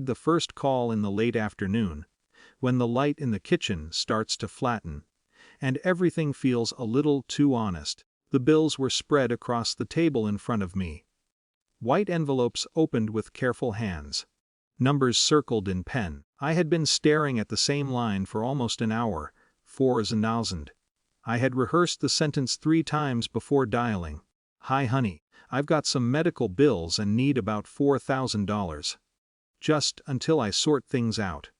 The first call in the late afternoon, when the light in the kitchen starts to flatten, and everything feels a little too honest. The bills were spread across the table in front of me. White envelopes opened with careful hands. Numbers circled in pen. I had been staring at the same line for almost an hour. 4,000. I had rehearsed the sentence 3 times before dialing. "Hi honey, I've got some medical bills and need about $4,000. Just until I sort things out."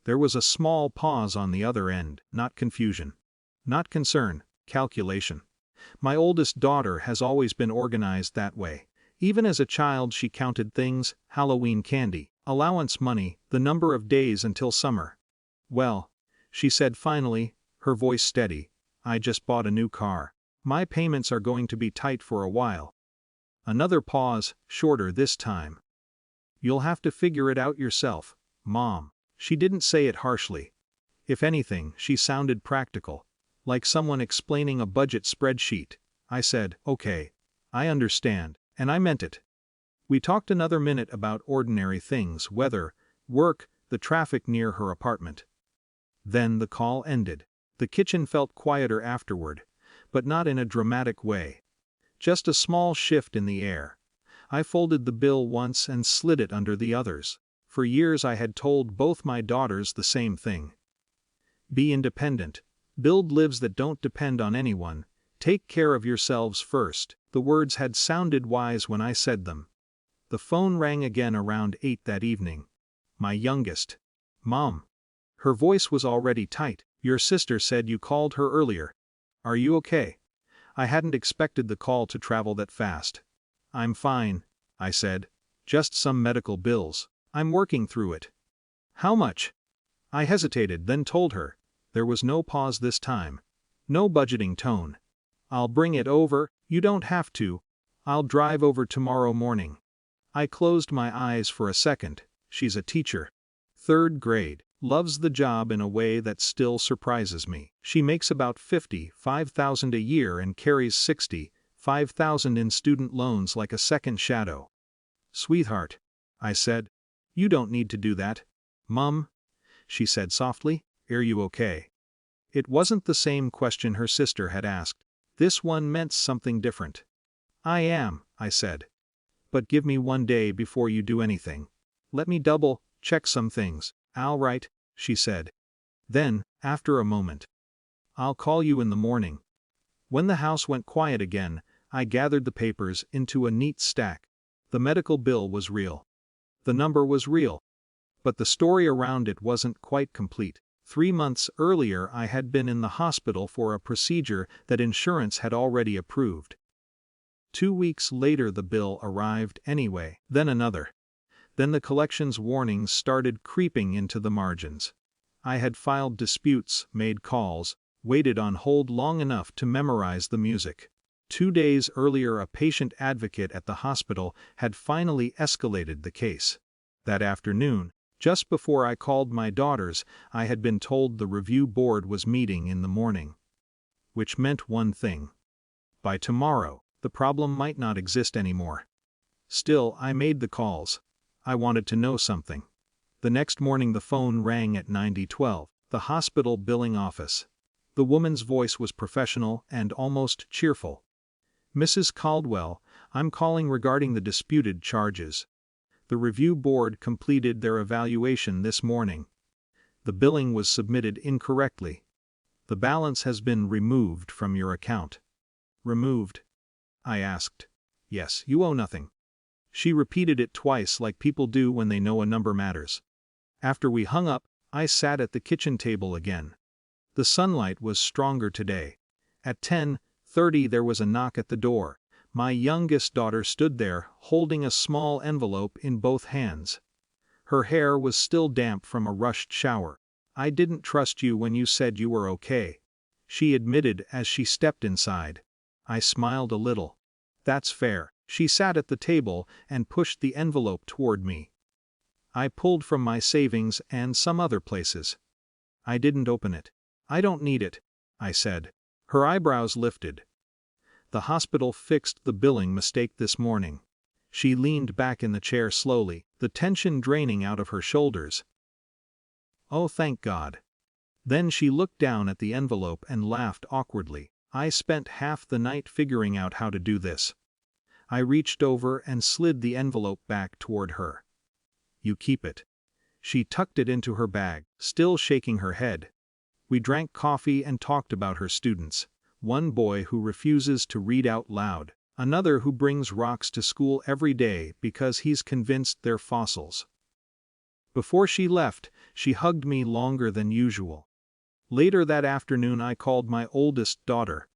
There was a small pause on the other end, not confusion. Not concern, calculation. My oldest daughter has always been organized that way. Even as a child she counted things: Halloween candy, allowance money, the number of days until summer. "Well," she said finally, her voice steady, "I just bought a new car. My payments are going to be tight for a while." Another pause, shorter this time. "You'll have to figure it out yourself, Mom." She didn't say it harshly. If anything, she sounded practical, like someone explaining a budget spreadsheet. I said, "Okay, I understand," and I meant it. We talked another minute about ordinary things: weather, work, the traffic near her apartment. Then the call ended. The kitchen felt quieter afterward, but not in a dramatic way. Just a small shift in the air. I folded the bill once and slid it under the others. For years I had told both my daughters the same thing. Be independent. Build lives that don't depend on anyone. Take care of yourselves first. The words had sounded wise when I said them. The phone rang again around 8 that evening. My youngest. "Mom." Her voice was already tight. "Your sister said you called her earlier. Are you okay?" I hadn't expected the call to travel that fast. "I'm fine," I said. "Just some medical bills. I'm working through it." "How much?" I hesitated, then told her. There was no pause this time. No budgeting tone. "I'll bring it over. You don't have to. I'll drive over tomorrow morning." I closed my eyes for a second. She's a teacher. 3rd grade. Loves the job in a way that still surprises me. She makes about $55,000 a year and carries $65,000 in student loans like a second shadow. "Sweetheart," I said, "you don't need to do that." "Mum," she said softly, "are you okay?" It wasn't the same question her sister had asked. This one meant something different. "I am," I said. "But give me 1 day before you do anything. Let me double-check some things." "All right," she said. Then, after a moment, "I'll call you in the morning." When the house went quiet again, I gathered the papers into a neat stack. The medical bill was real. The number was real. But the story around it wasn't quite complete. 3 months earlier I had been in the hospital for a procedure that insurance had already approved. 2 weeks later the bill arrived anyway. Then another. Then the collections warnings started creeping into the margins. I had filed disputes, made calls, waited on hold long enough to memorize the music. 2 days earlier a patient advocate at the hospital had finally escalated the case. That afternoon, just before I called my daughters, I had been told the review board was meeting in the morning. Which meant one thing. By tomorrow, the problem might not exist anymore. Still, I made the calls. I wanted to know something. The next morning the phone rang at 9012, the hospital billing office. The woman's voice was professional and almost cheerful. "Mrs. Caldwell, I'm calling regarding the disputed charges. The review board completed their evaluation this morning. The billing was submitted incorrectly. The balance has been removed from your account." "Removed?" I asked. "Yes, you owe nothing." She repeated it twice like people do when they know a number matters. After we hung up, I sat at the kitchen table again. The sunlight was stronger today. At 10:30 there was a knock at the door. My youngest daughter stood there, holding a small envelope in both hands. Her hair was still damp from a rushed shower. "I didn't trust you when you said you were okay," she admitted as she stepped inside. I smiled a little. "That's fair." She sat at the table and pushed the envelope toward me. I pulled from my savings and some other places. I didn't open it. "I don't need it," I said. Her eyebrows lifted. "The hospital fixed the billing mistake this morning." She leaned back in the chair slowly. the tension draining out of her shoulders. "Oh, thank God." Then she looked down at the envelope and laughed awkwardly. I spent half the night figuring out how to do this. I reached over and slid the envelope back toward her. "You keep it." She tucked it into her bag, still shaking her head. We drank coffee and talked about her students. One boy who refuses to read out loud, another who brings rocks to school every day because he's convinced they're fossils. Before she left, she hugged me longer than usual. Later that afternoon I called my oldest daughter.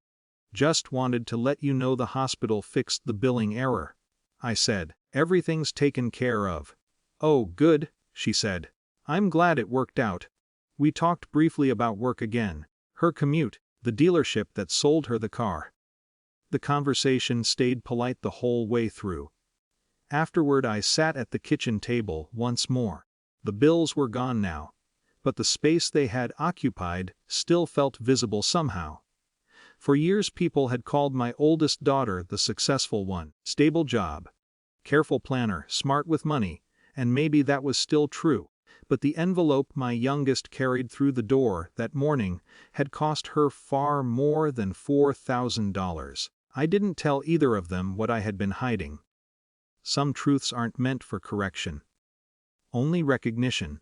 "Just wanted to let you know the hospital fixed the billing error," I said. "Everything's taken care of." "Oh, good," she said. "I'm glad it worked out." We talked briefly about work again, her commute, the dealership that sold her the car. The conversation stayed polite the whole way through. Afterward I sat at the kitchen table once more. The bills were gone now, but the space they had occupied still felt visible somehow. For years people had called my oldest daughter the successful one, stable job, careful planner, smart with money, and maybe that was still true. But the envelope my youngest carried through the door that morning had cost her far more than $4,000. I didn't tell either of them what I had been hiding. Some truths aren't meant for correction, only recognition.